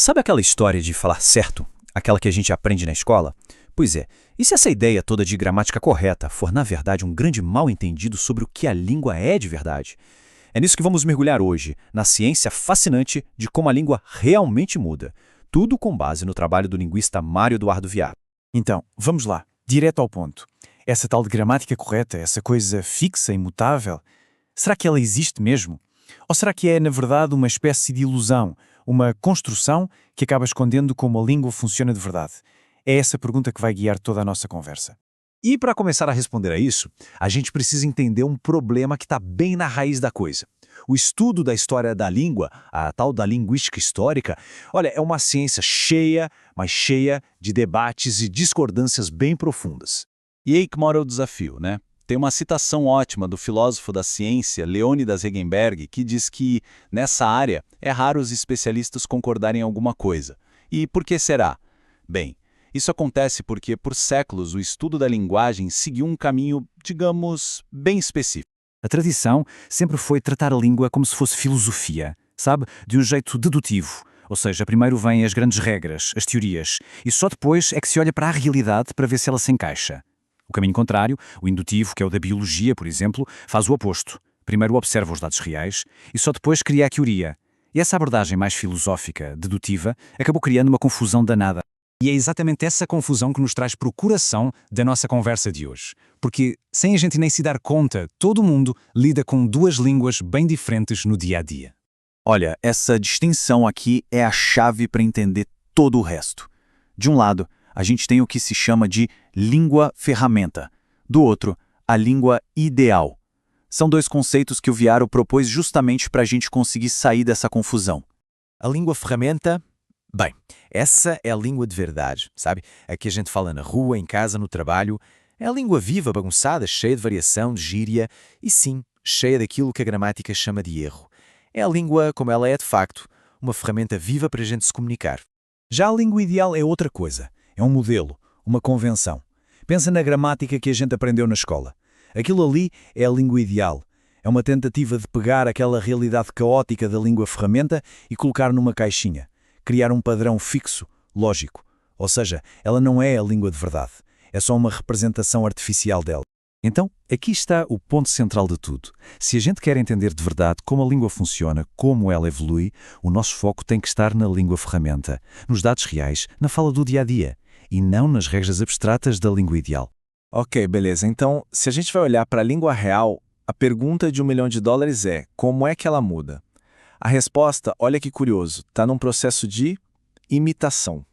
Sabe aquela história de falar certo? Aquela que a gente aprende na escola? Pois é, e se essa ideia toda de gramática correta for, na verdade, um grande mal-entendido sobre o que a língua é de verdade? É nisso que vamos mergulhar hoje, na ciência fascinante de como a língua realmente muda. Tudo com base no trabalho do linguista Mário Eduardo Viar. Então, vamos lá, direto ao ponto. Essa tal de gramática correta, essa coisa fixa, imutável, será que ela existe mesmo? Ou será que é, na verdade, uma espécie de ilusão, uma construção que acaba escondendo como a língua funciona de verdade? É essa pergunta que vai guiar toda a nossa conversa. E para começar a responder a isso, a gente precisa entender um problema que está bem na raiz da coisa. O estudo da história da língua, a tal da linguística histórica, olha, é uma ciência cheia, mas cheia de debates e discordâncias bem profundas. E aí que mora o desafio, né? Tem uma citação ótima do filósofo da ciência, Leônidas Hegenberg, que diz que, nessa área, é raro os especialistas concordarem em alguma coisa. E por que será? Bem, isso acontece porque, por séculos, o estudo da linguagem seguiu um caminho, digamos, bem específico. A tradição sempre foi tratar a língua como se fosse filosofia, sabe? De um jeito dedutivo. Ou seja, primeiro vêm as grandes regras, as teorias, e só depois é que se olha para a realidade para ver se ela se encaixa. O caminho contrário, o indutivo, que é o da biologia, por exemplo, faz o oposto. Primeiro observa os dados reais e só depois cria a teoria. E essa abordagem mais filosófica, dedutiva, acabou criando uma confusão danada. E é exatamente essa confusão que nos traz procuração da nossa conversa de hoje. Porque, sem a gente nem se dar conta, todo mundo lida com duas línguas bem diferentes no dia a dia. Olha, essa distinção aqui é a chave para entender todo o resto. De um lado, a gente tem o que se chama de língua-ferramenta. Do outro, a língua ideal. São dois conceitos que o Viaro propôs justamente para a gente conseguir sair dessa confusão. A língua-ferramenta, bem, essa é a língua de verdade, sabe? A que a gente fala na rua, em casa, no trabalho. É a língua viva, bagunçada, cheia de variação, de gíria e, sim, cheia daquilo que a gramática chama de erro. É a língua como ela é de facto, uma ferramenta viva para a gente se comunicar. Já a língua ideal é outra coisa. É um modelo, uma convenção. Pensa na gramática que a gente aprendeu na escola. Aquilo ali é a língua ideal. É uma tentativa de pegar aquela realidade caótica da língua-ferramenta e colocar numa caixinha. Criar um padrão fixo, lógico. Ou seja, ela não é a língua de verdade. É só uma representação artificial dela. Então, aqui está o ponto central de tudo. Se a gente quer entender de verdade como a língua funciona, como ela evolui, o nosso foco tem que estar na língua-ferramenta, nos dados reais, na fala do dia-a-dia, e não nas regras abstratas da língua ideal. Ok, beleza. Então, se a gente vai olhar para a língua real, a pergunta de $1 milhão é: como é que ela muda? A resposta, olha que curioso, está num processo de imitação.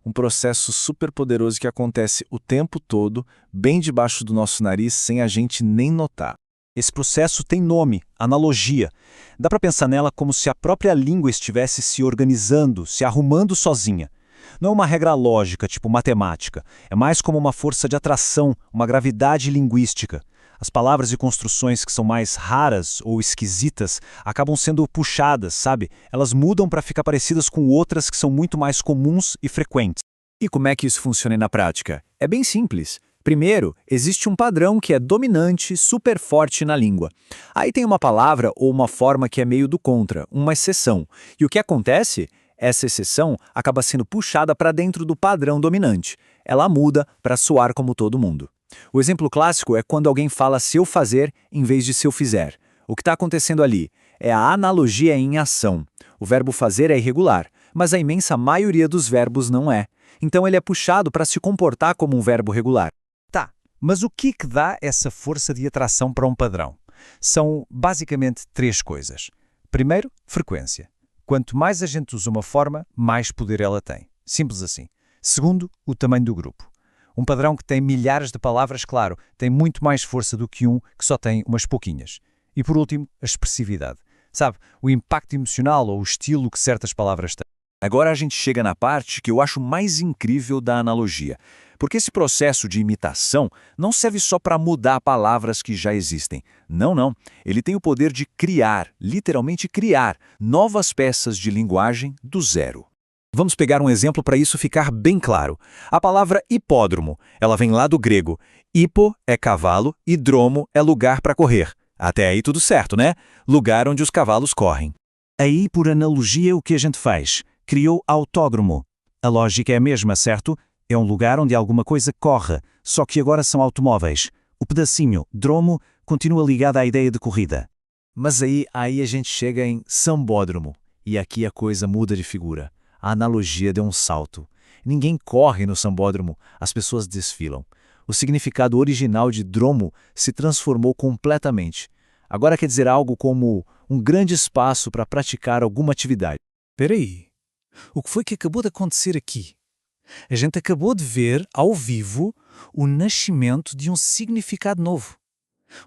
Um processo super poderoso que acontece o tempo todo, bem debaixo do nosso nariz, sem a gente nem notar. Esse processo tem nome, analogia. Dá para pensar nela como se a própria língua estivesse se organizando, se arrumando sozinha. Não é uma regra lógica, tipo matemática. É mais como uma força de atração, uma gravidade linguística. As palavras e construções que são mais raras ou esquisitas acabam sendo puxadas, sabe? Elas mudam para ficar parecidas com outras que são muito mais comuns e frequentes. E como é que isso funciona na prática? É bem simples. Primeiro, existe um padrão que é dominante, super forte na língua. Aí tem uma palavra ou uma forma que é meio do contra, uma exceção. E o que acontece? Essa exceção acaba sendo puxada para dentro do padrão dominante. Ela muda para soar como todo mundo. O exemplo clássico é quando alguém fala se eu fazer em vez de se eu fizer. O que está acontecendo ali é a analogia em ação. O verbo fazer é irregular, mas a imensa maioria dos verbos não é. Então ele é puxado para se comportar como um verbo regular. Tá, mas o que dá essa força de atração para um padrão? São basicamente três coisas. Primeiro, frequência. Quanto mais a gente usa uma forma, mais poder ela tem. Simples assim. Segundo, o tamanho do grupo. Um padrão que tem milhares de palavras, claro, tem muito mais força do que um que só tem umas pouquinhas. E por último, a expressividade. Sabe, o impacto emocional ou o estilo que certas palavras têm. Agora a gente chega na parte que eu acho mais incrível da analogia. Porque esse processo de imitação não serve só para mudar palavras que já existem. Não, não. Ele tem o poder de criar, literalmente criar, novas peças de linguagem do zero. Vamos pegar um exemplo para isso ficar bem claro. A palavra hipódromo, ela vem lá do grego. Hipo é cavalo e dromo é lugar para correr. Até aí tudo certo, né? Lugar onde os cavalos correm. Aí, por analogia, o que a gente faz? criou autódromo. A lógica é a mesma, certo? É um lugar onde alguma coisa corre, só que agora são automóveis. O pedacinho, dromo, continua ligado à ideia de corrida. Mas aí a gente chega em sambódromo, e aqui a coisa muda de figura. A analogia deu um salto. Ninguém corre no sambódromo, as pessoas desfilam. O significado original de dromo se transformou completamente. Agora quer dizer algo como um grande espaço para praticar alguma atividade. Peraí, o que foi que acabou de acontecer aqui? A gente acabou de ver, ao vivo, o nascimento de um significado novo.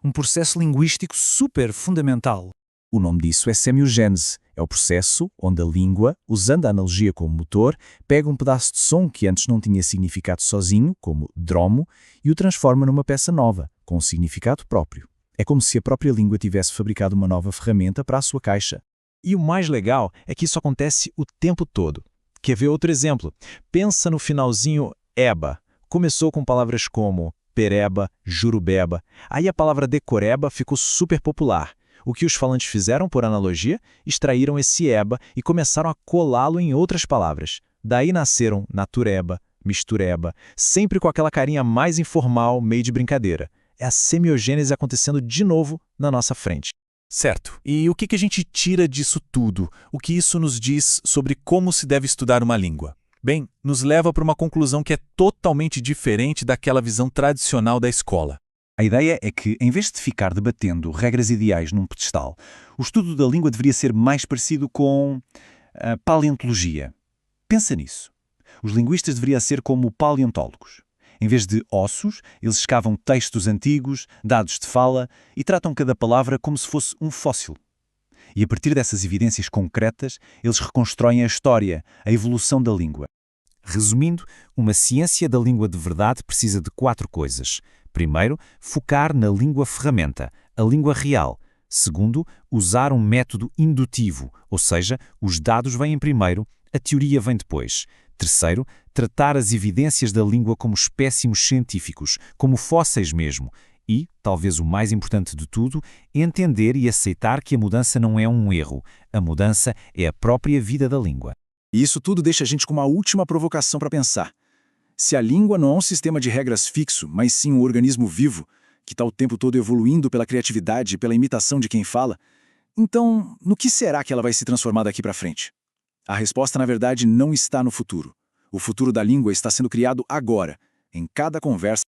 Um processo linguístico super fundamental. O nome disso é semiogênese. É o processo onde a língua, usando a analogia como motor, pega um pedaço de som que antes não tinha significado sozinho, como dromo, e o transforma numa peça nova, com um significado próprio. É como se a própria língua tivesse fabricado uma nova ferramenta para a sua caixa. E o mais legal é que isso acontece o tempo todo. Quer ver outro exemplo? Pensa no finalzinho eba. Começou com palavras como pereba, jurubeba. Aí a palavra decoreba ficou super popular. O que os falantes fizeram, por analogia, extraíram esse eba e começaram a colá-lo em outras palavras. Daí nasceram natureba, mistureba, sempre com aquela carinha mais informal, meio de brincadeira. É a semiogênese acontecendo de novo na nossa frente. Certo. E o que a gente tira disso tudo? O que isso nos diz sobre como se deve estudar uma língua? Bem, nos leva para uma conclusão que é totalmente diferente daquela visão tradicional da escola. A ideia é que, em vez de ficar debatendo regras ideais num pedestal, o estudo da língua deveria ser mais parecido com a paleontologia. Pensa nisso. Os linguistas deveriam ser como paleontólogos. Em vez de ossos, eles escavam textos antigos, dados de fala e tratam cada palavra como se fosse um fóssil. E a partir dessas evidências concretas, eles reconstroem a história, a evolução da língua. Resumindo, uma ciência da língua de verdade precisa de 4 coisas. Primeiro, focar na língua-ferramenta, a língua real. Segundo, usar um método indutivo, ou seja, os dados vêm primeiro, a teoria vem depois. Terceiro, tratar as evidências da língua como espécimes científicos, como fósseis mesmo. E, talvez o mais importante de tudo, entender e aceitar que a mudança não é um erro. A mudança é a própria vida da língua. E isso tudo deixa a gente com uma última provocação para pensar. Se a língua não é um sistema de regras fixo, mas sim um organismo vivo, que está o tempo todo evoluindo pela criatividade e pela imitação de quem fala, então, no que será que ela vai se transformar daqui para frente? A resposta, na verdade, não está no futuro. O futuro da língua está sendo criado agora, em cada conversa